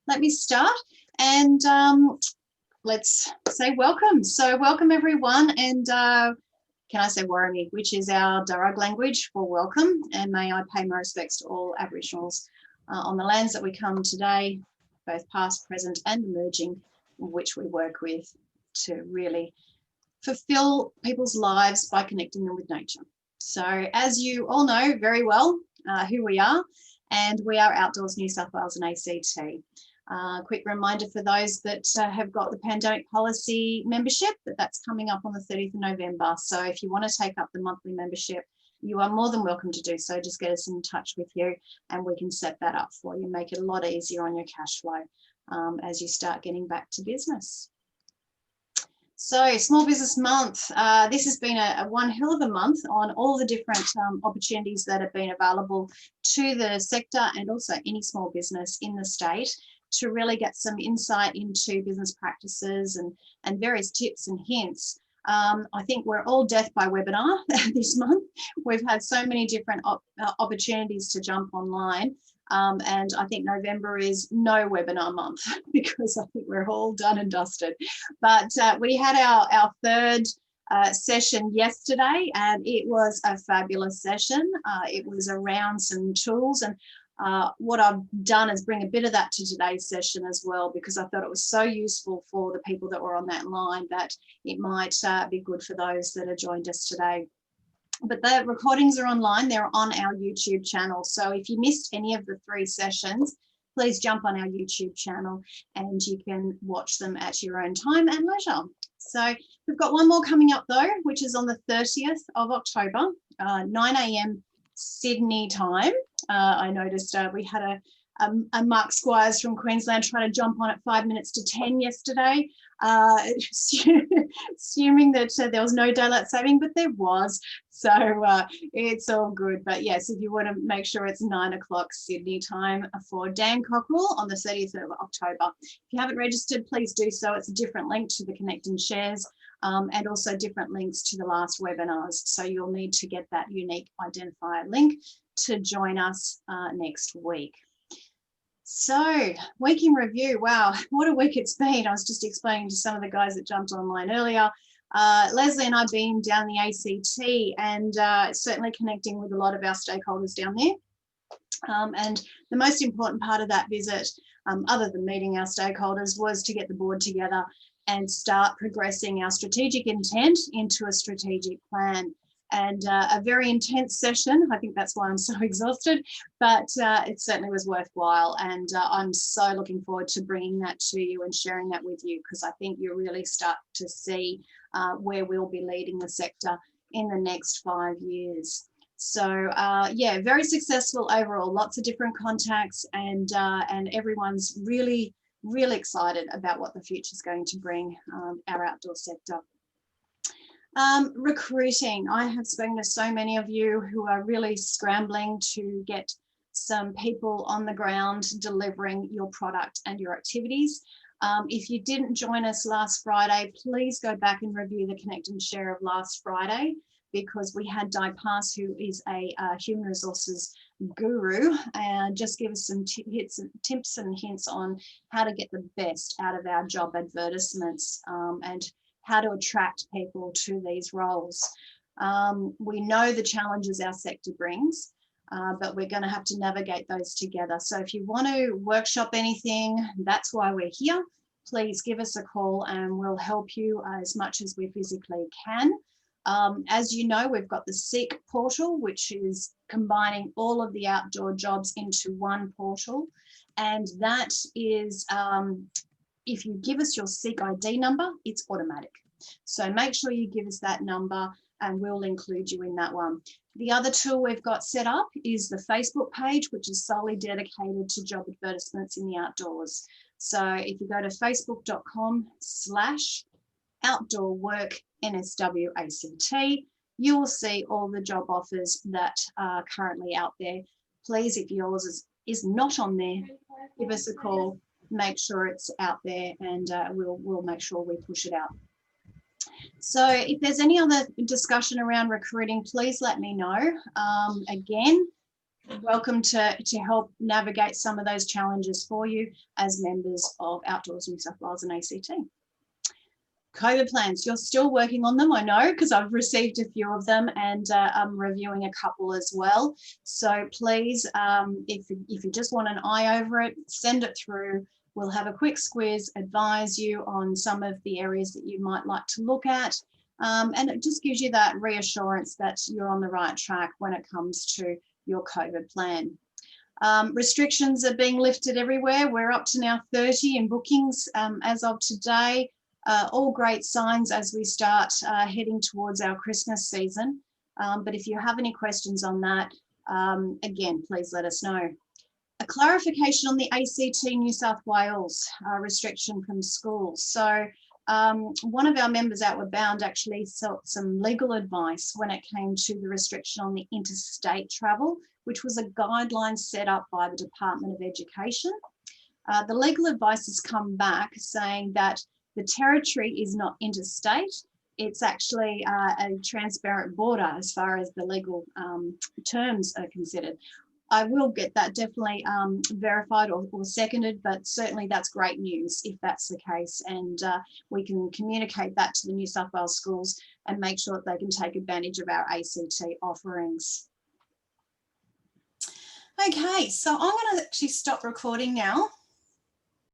let me start and let's say welcome. So welcome everyone, and can I say Warami, which is our Darug language for welcome, and may I pay my respects to all Aboriginals on the lands that we come today, both past, present and emerging, which we work with to really fulfill people's lives by connecting them with nature. So as you all know very well who we are, and we are Outdoors New South Wales and ACT. Quick reminder for those that have got the pandemic policy membership, that's coming up on the 30th of November. So if you want to take up the monthly membership, you are more than welcome to do so. Just get us in touch with you and we can set that up for you, make it a lot easier on your cash flow as you start getting back to business. So Small Business Month, this has been a one hell of a month on all the different opportunities that have been available to the sector and also any small business in the state to really get some insight into business practices and various tips and hints. I think we're all death by webinar this month. We've had so many different opportunities to jump online. And I think November is no webinar month because I think we're all done and dusted. But we had our third session yesterday and it was a fabulous session. It was around some tools, and what I've done is bring a bit of that to today's session as well, because I thought it was so useful for the people that were on that line that it might be good for those that have joined us today. But the recordings are online, they're on our YouTube channel. So if you missed any of the 3 sessions, please jump on our YouTube channel and you can watch them at your own time and leisure. So we've got one more coming up though, which is on the 30th of October, 9 AM Sydney time. I noticed we had a Mark Squires from Queensland trying to jump on at 5 minutes to 10 yesterday, assuming that there was no daylight saving, but there was. So it's all good. But yes, if you want to make sure it's 9 o'clock Sydney time for Dan Cockrell on the 30th of October. If you haven't registered, please do so. It's a different link to the Connect and Shares and also different links to the last webinars. So you'll need to get that unique identifier link to join us next week. So week in review, wow, what a week it's been. I was just explaining to some of the guys that jumped online earlier. Leslie and I have been down the ACT and certainly connecting with a lot of our stakeholders down there. And the most important part of that visit, other than meeting our stakeholders, was to get the board together and start progressing our strategic intent into a strategic plan. And a very intense session. I think that's why I'm so exhausted, but it certainly was worthwhile. And I'm so looking forward to bringing that to you and sharing that with you, because I think you really start to see where we'll be leading the sector in the next 5 years. So yeah, very successful overall, lots of different contacts, and everyone's really, really excited about what the future is going to bring our outdoor sector. Recruiting. I have spoken to so many of you who are really scrambling to get some people on the ground delivering your product and your activities. If you didn't join us last Friday, please go back and review the Connect and Share of last Friday, because we had Di Pass, who is a human resources guru, and just give us some tips and hints on how to get the best out of our job advertisements and how to attract people to these roles. We know the challenges our sector brings, but we're going to have to navigate those together. So if you want to workshop anything, that's why we're here. Please give us a call and we'll help you as much as we physically can. As you know, we've got the Seek portal, which is combining all of the outdoor jobs into one portal. And that is, if you give us your Seek ID number, it's automatic. So make sure you give us that number and we'll include you in that one. The other tool we've got set up is the Facebook page, which is solely dedicated to job advertisements in the outdoors. So if you go to facebook.com/outdoorworknswact, you will see all the job offers that are currently out there. Please, if yours is not on there, give us a call. Make sure it's out there, and we'll make sure we push it out. So if there's any other discussion around recruiting, please let me know. Again, welcome to help navigate some of those challenges for you as members of Outdoors New South Wales and ACT. COVID plans, you're still working on them, I know, because I've received a few of them, and I'm reviewing a couple as well. So please, if you just want an eye over it, send it through. We'll have a quick squiz, advise you on some of the areas that you might like to look at. And it just gives you that reassurance that you're on the right track when it comes to your COVID plan. Restrictions are being lifted everywhere. We're up to now 30 in bookings as of today. All great signs as we start heading towards our Christmas season. But if you have any questions on that, again, please let us know. A clarification on the ACT New South Wales restriction from schools. So one of our members Outward Bound actually sought some legal advice when it came to the restriction on the interstate travel, which was a guideline set up by the Department of Education. The legal advice has come back saying that the territory is not interstate. It's actually a transparent border as far as the legal terms are considered. I will get that definitely verified or seconded, but certainly that's great news if that's the case. And we can communicate that to the New South Wales schools and make sure that they can take advantage of our ACT offerings. Okay, so I'm going to actually stop recording now.